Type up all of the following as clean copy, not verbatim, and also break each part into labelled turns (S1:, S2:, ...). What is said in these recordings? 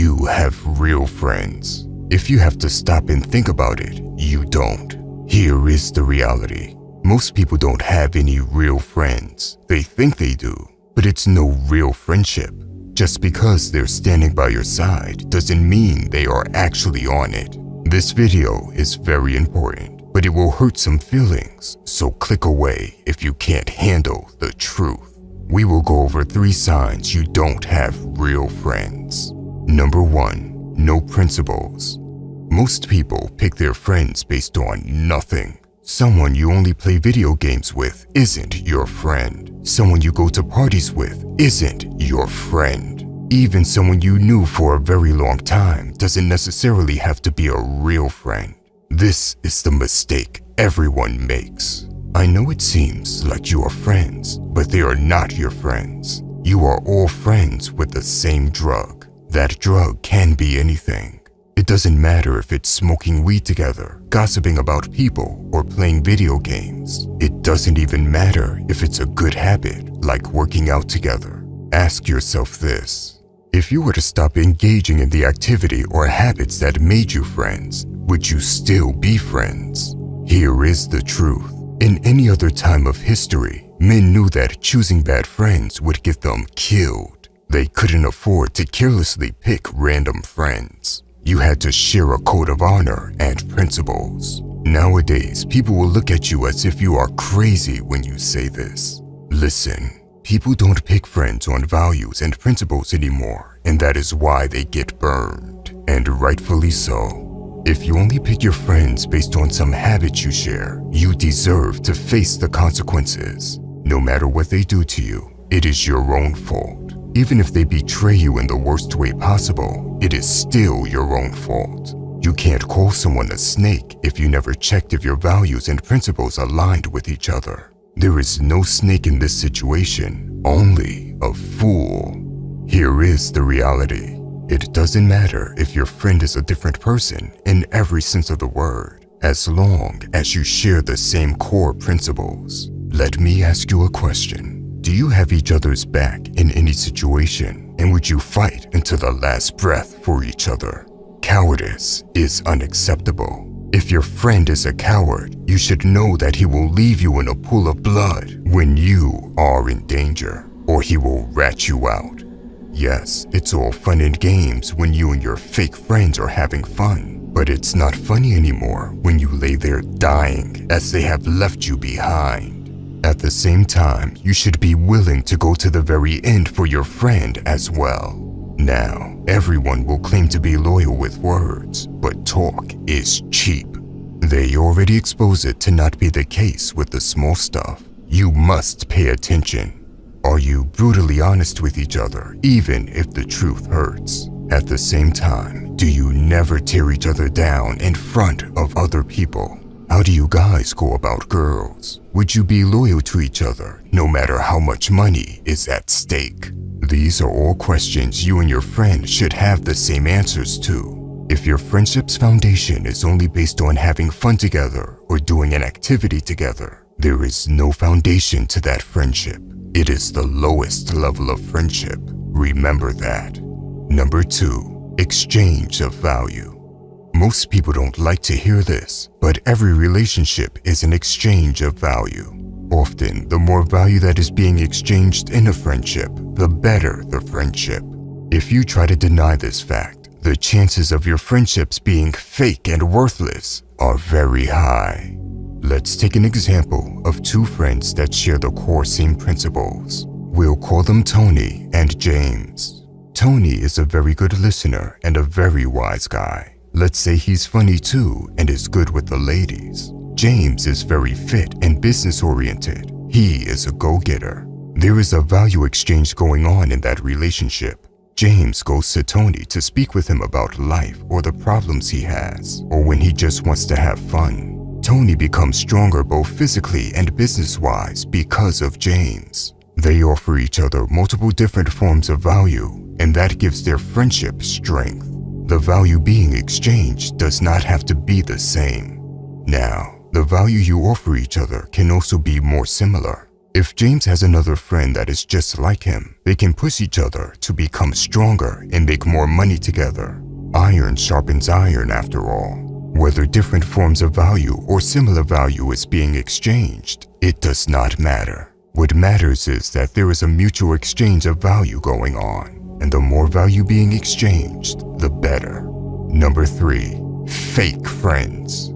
S1: you have real friends? If you have to stop and think about it, you don't. Here is the reality. Most people don't have any real friends. They think they do, but it's no real friendship. Just because they're standing by your side doesn't mean they are actually on it. This video is very important, but it will hurt some feelings, so click away if you can't handle the truth. We will go over 3 signs you don't have real friends. Number 1, no principles. Most people pick their friends based on nothing. Someone you only play video games with isn't your friend. Someone you go to parties with isn't your friend. Even someone you knew for a very long time doesn't necessarily have to be a real friend. This is the mistake everyone makes. I know it seems like you are friends, but they are not your friends. You are all friends with the same drug. That drug can be anything. It doesn't matter if it's smoking weed together, gossiping about people, or playing video games. It doesn't even matter if it's a good habit, like working out together. Ask yourself this. If you were to stop engaging in the activity or habits that made you friends, would you still be friends? Here is the truth. In any other time of history, men knew that choosing bad friends would get them killed. They couldn't afford to carelessly pick random friends. You had to share a code of honor and principles. Nowadays, people will look at you as if you are crazy when you say this. Listen, people don't pick friends on values and principles anymore, and that is why they get burned, and rightfully so. If you only pick your friends based on some habits you share, you deserve to face the consequences. No matter what they do to you, it is your own fault. Even if they betray you in the worst way possible, it is still your own fault. You can't call someone a snake if you never checked if your values and principles aligned with each other. There is no snake in this situation, only a fool. Here is the reality. It doesn't matter if your friend is a different person in every sense of the word, as long as you share the same core principles. Let me ask you a question. Do you have each other's back in any situation, and would you fight until the last breath for each other? Cowardice is unacceptable. If your friend is a coward, you should know that he will leave you in a pool of blood when you are in danger, or he will rat you out. Yes, it's all fun and games when you and your fake friends are having fun, but it's not funny anymore when you lay there dying as they have left you behind. At the same time, you should be willing to go to the very end for your friend as well. Now, everyone will claim to be loyal with words, but talk is cheap. They already expose it to not be the case with the small stuff. You must pay attention. Are you brutally honest with each other, even if the truth hurts? At the same time, do you never tear each other down in front of other people? How do you guys go about girls? Would you be loyal to each other no matter how much money is at stake? These are all questions you and your friend should have the same answers to. If your friendship's foundation is only based on having fun together or doing an activity together, there is no foundation to that friendship. It is the lowest level of friendship. Remember that. Number 2, exchange of value. Most people don't like to hear this, but every relationship is an exchange of value. Often, the more value that is being exchanged in a friendship, the better the friendship. If you try to deny this fact, the chances of your friendships being fake and worthless are very high. Let's take an example of 2 friends that share the core same principles. We'll call them Tony and James. Tony is a very good listener and a very wise guy. Let's say he's funny too and is good with the ladies. James is very fit and business-oriented. He is a go-getter. There is a value exchange going on in that relationship. James goes to Tony to speak with him about life or the problems he has, or when he just wants to have fun. Tony becomes stronger both physically and business-wise because of James. They offer each other multiple different forms of value, and that gives their friendship strength. The value being exchanged does not have to be the same. Now, the value you offer each other can also be more similar. If James has another friend that is just like him, they can push each other to become stronger and make more money together. Iron sharpens iron after all. Whether different forms of value or similar value is being exchanged, it does not matter. What matters is that there is a mutual exchange of value going on, and the more value being exchanged, the better. Number 3, fake friends.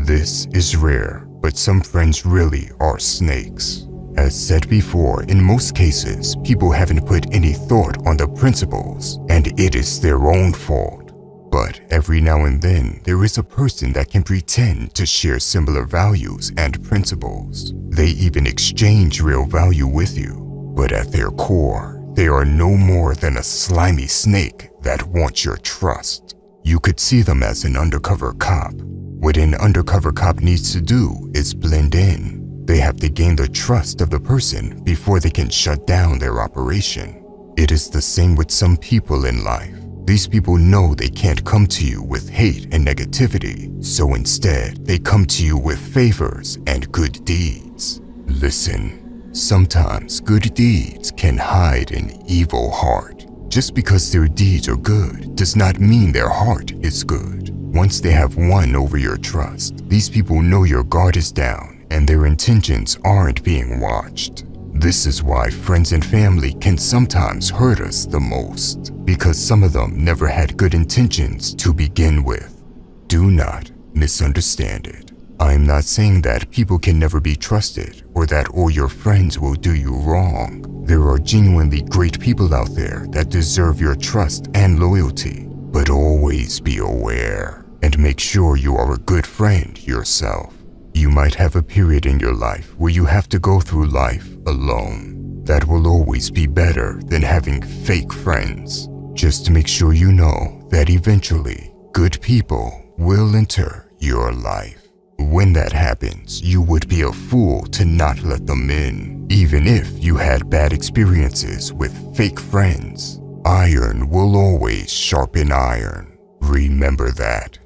S1: This is rare, but some friends really are snakes. As said before, in most cases, people haven't put any thought on the principles, and it is their own fault. But every now and then, there is a person that can pretend to share similar values and principles. They even exchange real value with you. But at their core, they are no more than a slimy snake that wants your trust. You could see them as an undercover cop. What an undercover cop needs to do is blend in. They have to gain the trust of the person before they can shut down their operation. It is the same with some people in life. These people know they can't come to you with hate and negativity, so instead, they come to you with favors and good deeds. Listen, sometimes good deeds can hide an evil heart. Just because their deeds are good does not mean their heart is good. Once they have won over your trust, these people know your guard is down and their intentions aren't being watched. This is why friends and family can sometimes hurt us the most, because some of them never had good intentions to begin with. Do not misunderstand it. I'm not saying that people can never be trusted or that all your friends will do you wrong. There are genuinely great people out there that deserve your trust and loyalty, but always be aware and make sure you are a good friend yourself. You might have a period in your life where you have to go through life alone. That will always be better than having fake friends. Just make sure you know that eventually good people will enter your life. When that happens, you would be a fool to not let them in. Even if you had bad experiences with fake friends, iron will always sharpen iron. Remember that.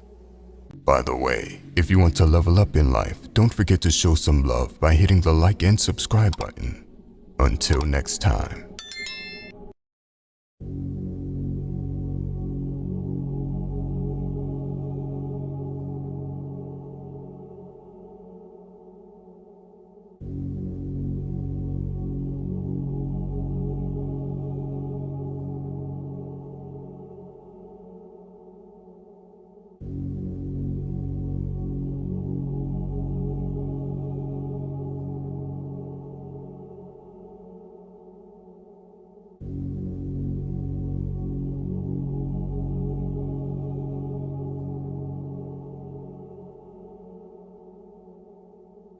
S1: By the way, if you want to level up in life, don't forget to show some love by hitting the like and subscribe button. Until next time.